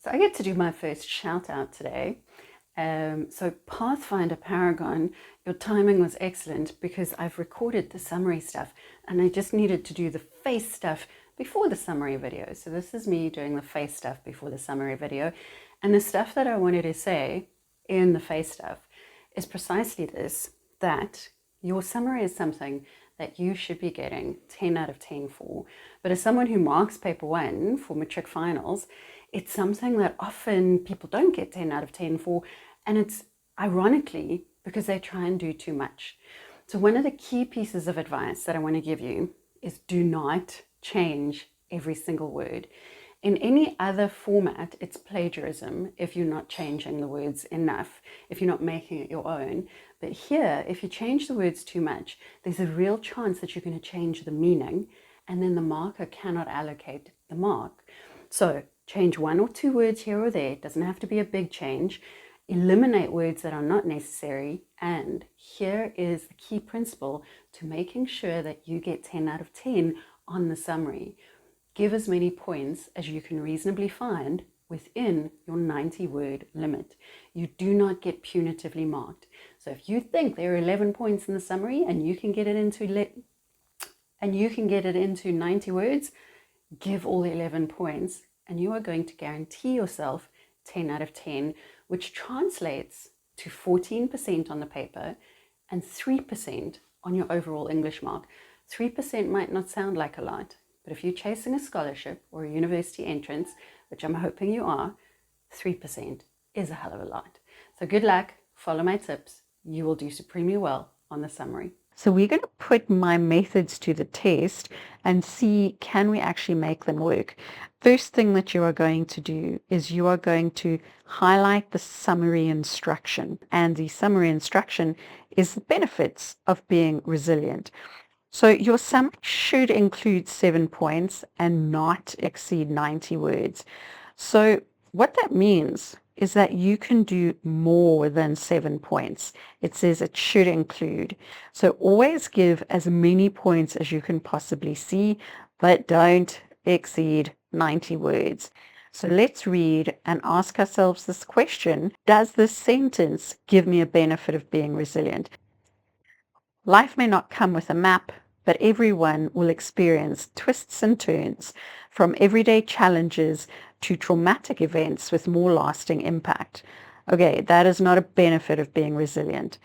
So I get to do my first shout out today. So Pathfinder Paragon, your timing was excellent because I've recorded the summary stuff and I just needed to do the face stuff before the summary video. So this is me doing the face stuff before the summary video. And the stuff that I wanted to say in the face stuff is precisely this, that your summary is something that you should be getting 10 out of 10 for. But as someone who marks paper one for matric finals, it's something that often people don't get 10 out of 10 for. And it's ironically because they try and do too much. So one of the key pieces of advice that I want to give you is do not change every single word. In any other format, it's plagiarism if you're not changing the words enough, if you're not making it your own. But here, if you change the words too much, there's a real chance that you're going to change the meaning, and then the marker cannot allocate the mark. So change one or two words here or there. It doesn't have to be a big change. Eliminate words that are not necessary. And here is the key principle to making sure that you get 10 out of 10 on the summary. Give as many points as you can reasonably find within your 90-word limit. You do not get punitively marked. So if you think there are 11 points in the summary and you can get it into 90 words, give all 11 points and you are going to guarantee yourself 10 out of 10, which translates to 14% on the paper and 3% on your overall English mark. 3% might not sound like a lot, but if you're chasing a scholarship or a university entrance, which I'm hoping you are, 3% is a hell of a lot. So good luck, follow my tips. You will do supremely well on the summary. So we're going to put my methods to the test and see, can we actually make them work? First thing that you are going to do is you are going to highlight the summary instruction. And the summary instruction is the benefits of being resilient. So your summary should include 7 points and not exceed 90 words. So what that means is that you can do more than 7 points. It says it should include. So always give as many points as you can possibly see, but don't exceed 90 words. So let's read and ask ourselves this question. Does this sentence give me a benefit of being resilient? Life may not come with a map, but everyone will experience twists and turns, from everyday challenges to traumatic events with more lasting impact. Okay, that is not a benefit of being resilient.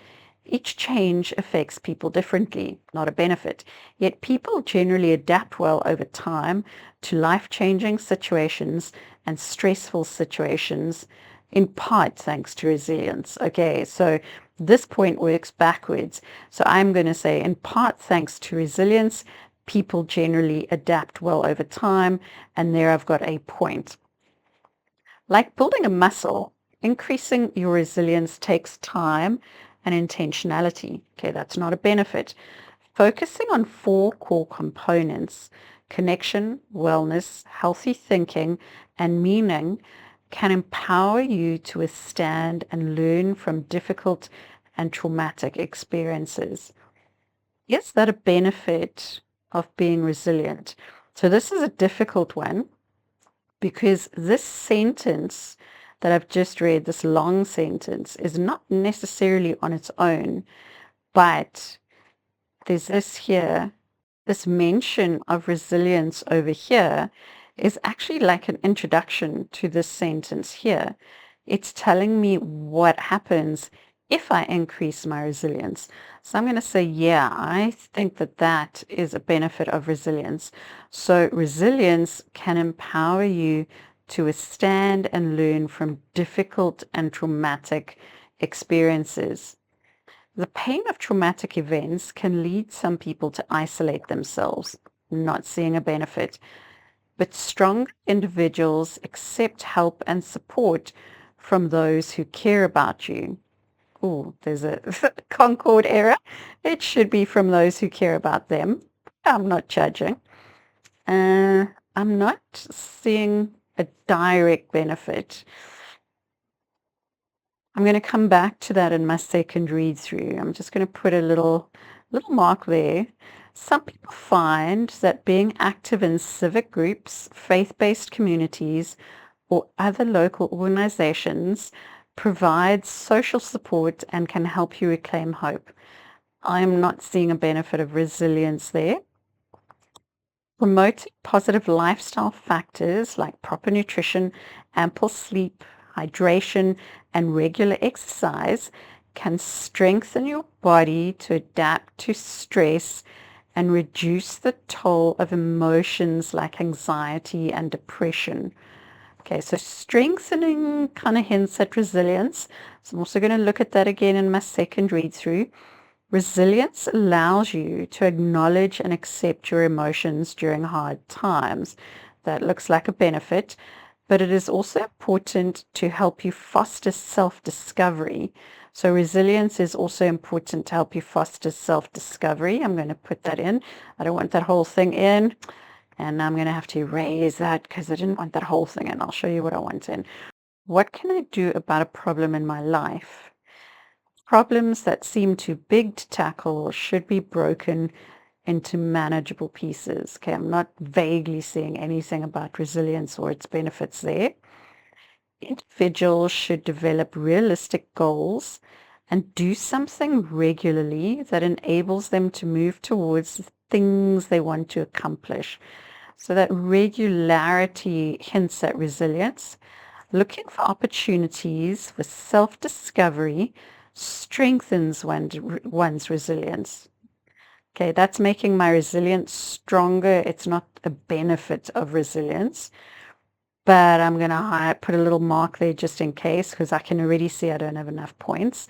Each change affects people differently, not a benefit. Yet people generally adapt well over time to life-changing situations and stressful situations, in part thanks to resilience. Okay, so this point works backwards. So I'm going to say, in part thanks to resilience, people generally adapt well over time, and there I've got a point. Like building a muscle, increasing your resilience takes time and intentionality. Okay, that's not a benefit. Focusing on 4 core components, connection, wellness, healthy thinking, and meaning, can empower you to withstand and learn from difficult and traumatic experiences. Is that a benefit of being resilient? So this is a difficult one because this sentence that I've just read, this long sentence, is not necessarily on its own, but there's this here, this mention of resilience over here is actually like an introduction to this sentence here. It's telling me what happens if I increase my resilience. So I'm going to say, yeah, I think that that is a benefit of resilience. So resilience can empower you to withstand and learn from difficult and traumatic experiences. The pain of traumatic events can lead some people to isolate themselves, not seeing a benefit. But strong individuals accept help and support from those who care about you. Oh, there's a Concord error. It should be from those who care about them. I'm not judging. I'm not seeing a direct benefit. I'm going to come back to that in my second read through. I'm just going to put a little mark there. Some people find that being active in civic groups, faith-based communities, or other local organizations provide social support and can help you reclaim hope. I'm not seeing a benefit of resilience there. Promoting positive lifestyle factors like proper nutrition, ample sleep, hydration, and regular exercise can strengthen your body to adapt to stress and reduce the toll of emotions like anxiety and depression. Okay, so strengthening kind of hints at resilience. So I'm also going to look at that again in my second read through. Resilience allows you to acknowledge and accept your emotions during hard times. That looks like a benefit, but it is also important to help you foster self-discovery. So resilience is also important to help you foster self-discovery. I'm going to put that in. I don't want that whole thing in. And I'm going to have to erase that because I didn't want that whole thing in. I'll show you what I want in. What can I do about a problem in my life? Problems that seem too big to tackle should be broken into manageable pieces. Okay, I'm not vaguely seeing anything about resilience or its benefits there. Individuals should develop realistic goals and do something regularly that enables them to move towards the things they want to accomplish. So that regularity hints at resilience. Looking for opportunities for self-discovery strengthens one's resilience. Okay, that's making my resilience stronger. It's not a benefit of resilience, but I'm going to put a little mark there just in case because I can already see I don't have enough points.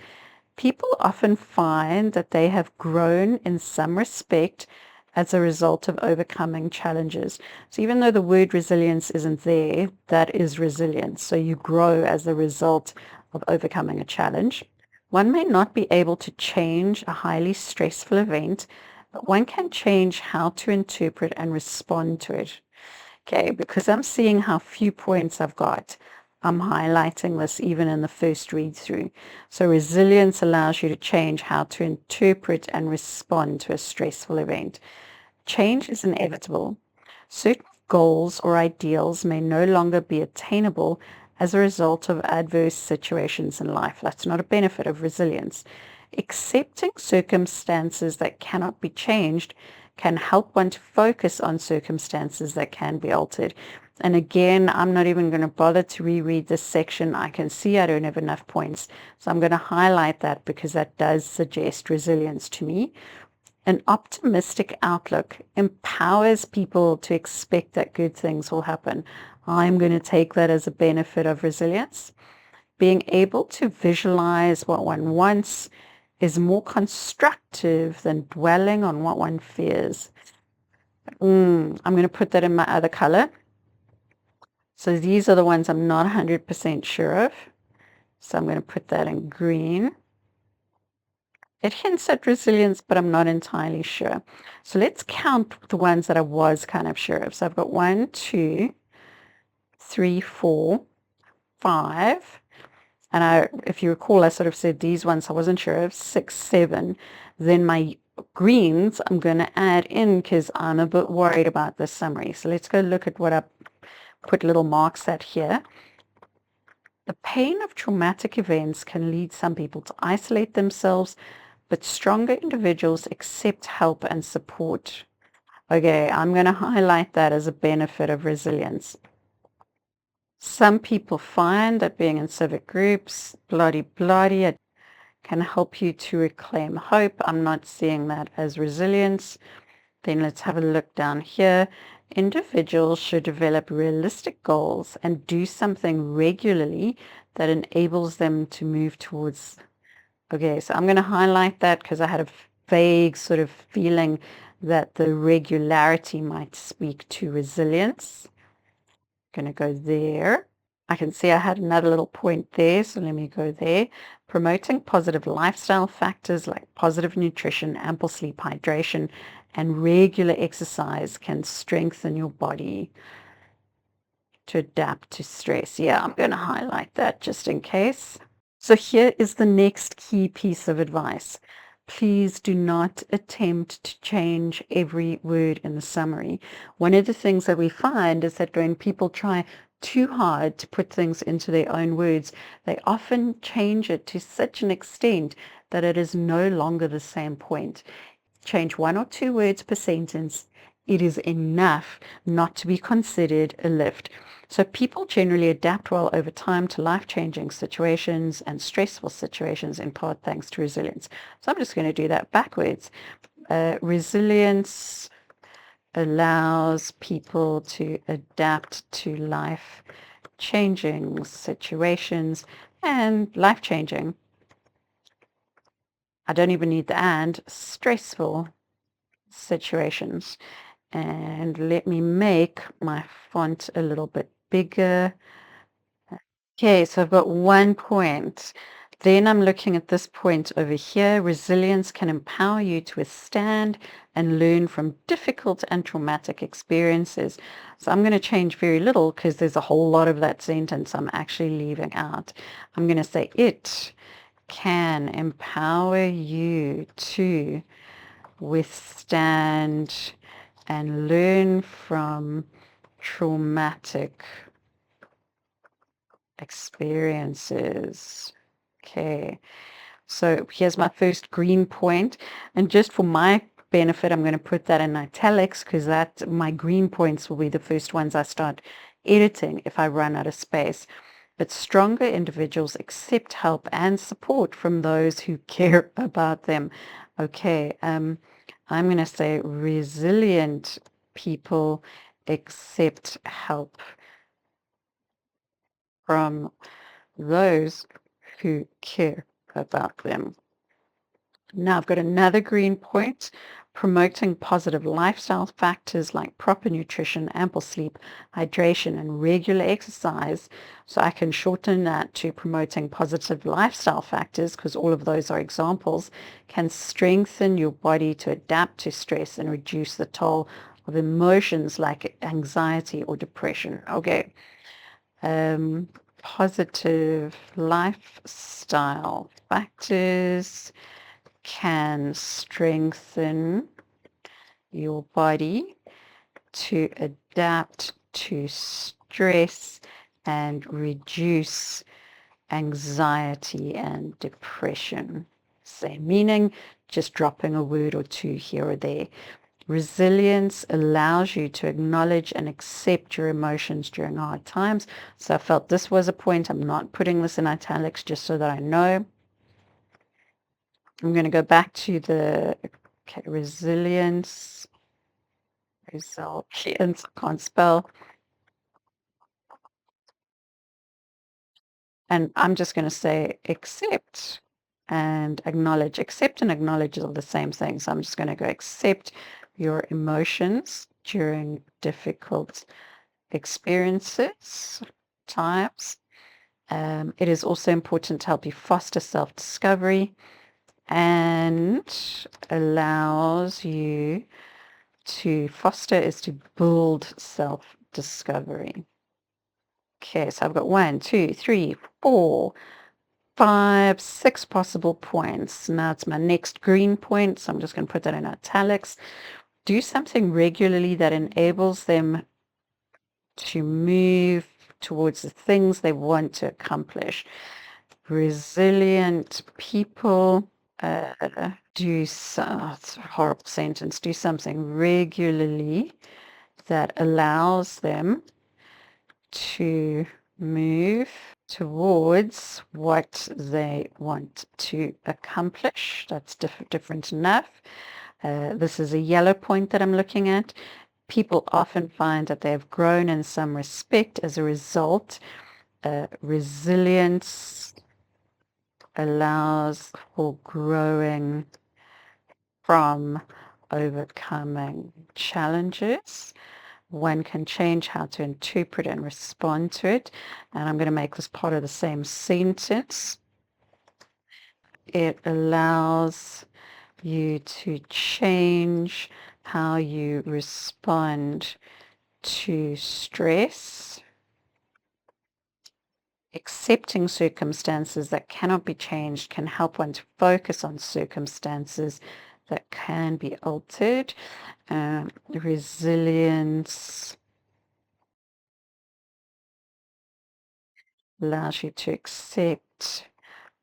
People often find that they have grown in some respect as a result of overcoming challenges. So even though the word resilience isn't there, that is resilience. So you grow as a result of overcoming a challenge. One may not be able to change a highly stressful event, but one can change how to interpret and respond to it. Okay, because I'm seeing how few points I've got, I'm highlighting this even in the first read through. So resilience allows you to change how to interpret and respond to a stressful event. Change is inevitable. Certain goals or ideals may no longer be attainable as a result of adverse situations in life. That's not a benefit of resilience. Accepting circumstances that cannot be changed can help one to focus on circumstances that can be altered. And again, I'm not even going to bother to reread this section. I can see I don't have enough points. So I'm going to highlight that because that does suggest resilience to me. An optimistic outlook empowers people to expect that good things will happen. I'm going to take that as a benefit of resilience. Being able to visualize what one wants is more constructive than dwelling on what one fears. I'm going to put that in my other color. So these are the ones I'm not 100% sure of. So I'm going to put that in green. It hints at resilience, but I'm not entirely sure. So let's count the ones that I was kind of sure of. So I've got 1, 2, 3, 4, 5. And if you recall, I sort of said these ones I wasn't sure of, 6, 7. Then my greens I'm going to add in because I'm a bit worried about this summary. So let's go look at what I put little marks at here. The pain of traumatic events can lead some people to isolate themselves, but stronger individuals accept help and support. Okay, I'm going to highlight that as a benefit of resilience. Some people find that being in civic groups, bloody, can help you to reclaim hope. I'm not seeing that as resilience. Then let's have a look down here. Individuals should develop realistic goals and do something regularly that enables them to move towards. Okay, so I'm going to highlight that because I had a vague sort of feeling that the regularity might speak to resilience. Going to go there. I can see I had another little point there, so let me go there. Promoting positive lifestyle factors like positive nutrition, ample sleep, hydration, and regular exercise can strengthen your body to adapt to stress. Yeah, I'm going to highlight that just in case. So here is the next key piece of advice. Please do not attempt to change every word in the summary. One of the things that we find is that when people try too hard to put things into their own words, they often change it to such an extent that it is no longer the same point. Change 1 or 2 words per sentence, it is enough not to be considered a lift. So people generally adapt well over time to life-changing situations and stressful situations, in part thanks to resilience. So I'm just going to do that backwards. Resilience allows people to adapt to life-changing situations and life-changing. I don't even need the and, stressful situations. And let me make my font a little bit bigger. Okay, so I've got 1 point. Then I'm looking at this point over here. Resilience can empower you to withstand and learn from difficult and traumatic experiences. So I'm going to change very little because there's a whole lot of that sentence I'm actually leaving out. I'm going to say it can empower you to withstand and learn from traumatic experiences. Okay, so here's my first green point, and just for my benefit, I'm going to put that in italics because that my green points will be the first ones I start editing if I run out of space. But stronger individuals accept help and support from those who care about them. Okay, I'm going to say resilient people accept help from those who care about them. Now I've got another green point, promoting positive lifestyle factors like proper nutrition, ample sleep, hydration, and regular exercise. So I can shorten that to promoting positive lifestyle factors because all of those are examples, can strengthen your body to adapt to stress and reduce the toll of emotions like anxiety or depression. Okay. Positive lifestyle factors can strengthen your body to adapt to stress and reduce anxiety and depression. Same meaning, just dropping a word or two here or there. Resilience allows you to acknowledge and accept your emotions during hard times. So I felt this was a point. I'm not putting this in italics just so that I know. I'm going to go back to the resilience, I can't spell. And I'm just going to say accept and acknowledge. Accept and acknowledge are the same thing. So I'm just going to go accept your emotions during difficult experiences, times. It is also important to help you foster self-discovery and allows you to foster is to build self-discovery. Okay, so I've got 1, 2, 3, 4, 5, 6 possible points. Now it's my next green point, so I'm just going to put that in italics. Do something regularly that enables them to move towards the things they want to accomplish. Resilient people it's a horrible sentence, do something regularly that allows them to move towards what they want to accomplish. That's different enough. This is a yellow point that I'm looking at. People often find that they have grown in some respect as a result. Resilience allows for growing from overcoming challenges. One can change how to interpret and respond to it. And I'm going to make this part of the same sentence. It allows you to change how you respond to stress. Accepting circumstances that cannot be changed can help one to focus on circumstances that can be altered. Resilience allows you to accept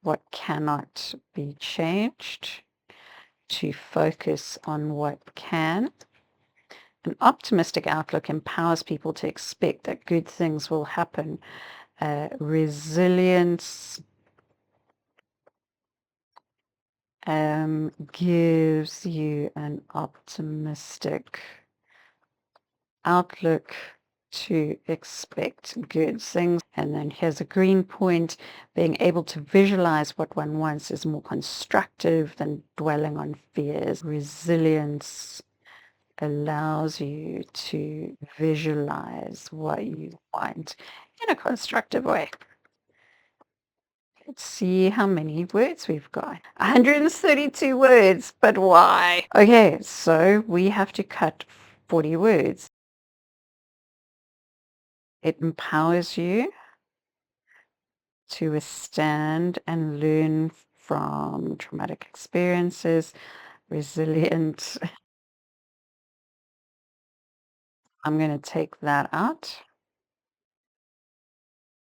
what cannot be changed, to focus on what can. An optimistic outlook empowers people to expect that good things will happen. Resilience gives you an optimistic outlook to expect good things. And then here's a green point. Being able to visualize what one wants is more constructive than dwelling on fears. Resilience allows you to visualize what you want in a constructive way. Let's see how many words we've got. 132 words, but why? Okay, so we have to cut 40 words. It empowers you to withstand and learn from traumatic experiences, resilient. I'm going to take that out.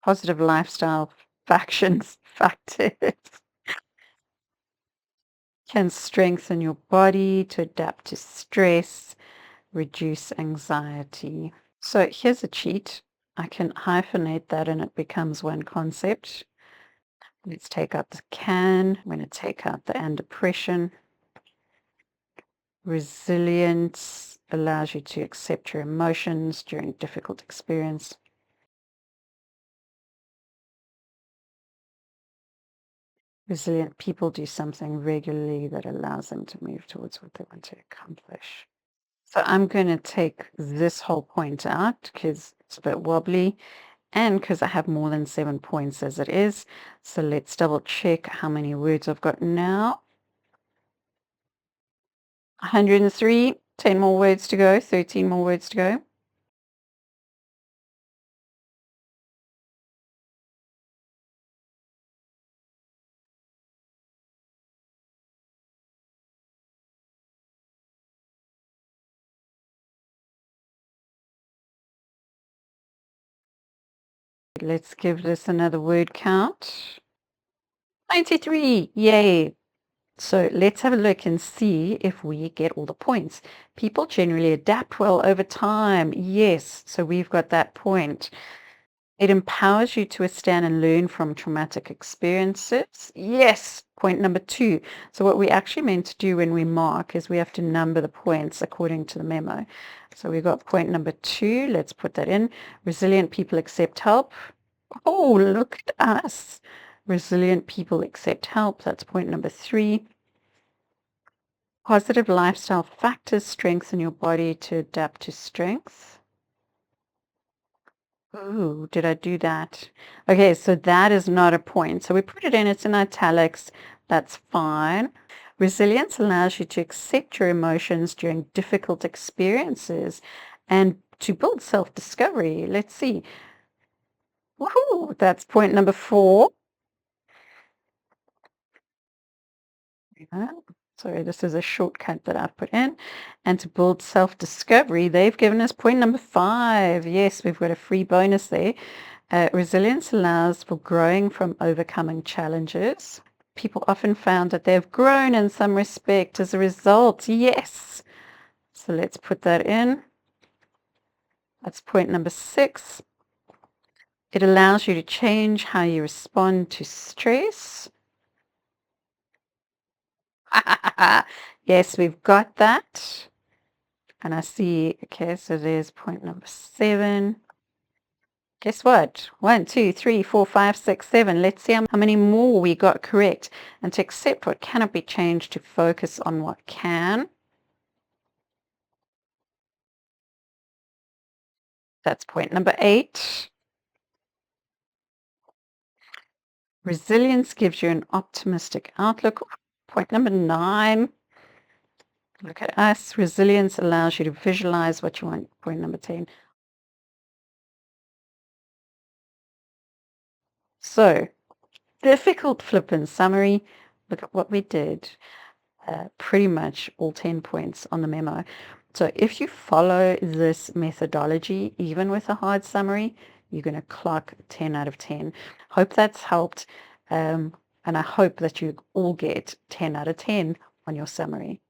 Positive lifestyle factors can strengthen your body to adapt to stress, reduce anxiety. So here's a cheat. I can hyphenate that and it becomes one concept. Let's take out the can. I'm going to take out the and depression. Resilience allows you to accept your emotions during difficult experience. Resilient people do something regularly that allows them to move towards what they want to accomplish. So I'm going to take this whole point out because it's a bit wobbly and because I have more than 7 points as it is. So let's double check how many words I've got now. 103, 10 more words to go, 13 more words to go. Let's give this another word count. 93, yay. So let's have a look and see if we get all the points. People generally adapt well over time. Yes, so we've got that point. It empowers you to withstand and learn from traumatic experiences. Yes, point number 2. So what we actually meant to do when we mark is we have to number the points according to the memo. So we got point number 2. Let's put that in. Resilient people accept help. Oh, look at us. Resilient people accept help. That's point number 3. Positive lifestyle factors strengthen your body to adapt to strength. Ooh, did I do that? Okay, so that is not a point. So we put it in, it's in italics. That's fine. Resilience allows you to accept your emotions during difficult experiences and to build self-discovery. Let's see. Woohoo! That's point number 4. Sorry, this is a shortcut that I've put in. And to build self-discovery, they've given us point number 5. Yes, we've got a free bonus there. Resilience allows for growing from overcoming challenges. People often found that they've grown in some respect as a result. Yes. So let's put that in. That's point number 6. It allows you to change how you respond to stress. Yes, we've got that. And I see, okay, so there's point number 7. Guess what? 1, 2, 3, 4, 5, 6, 7. Let's see how many more we got correct. And to accept what cannot be changed, to focus on what can. That's point number 8. Resilience gives you an optimistic outlook. Point number 9. Look at us. Resilience allows you to visualize what you want. Point number 10. So, difficult flip and summary. Look at what we did. Pretty much all 10 points on the memo. So if you follow this methodology, even with a hard summary, you're going to clock 10 out of 10. Hope that's helped. And I hope that you all get 10 out of 10 on your summary.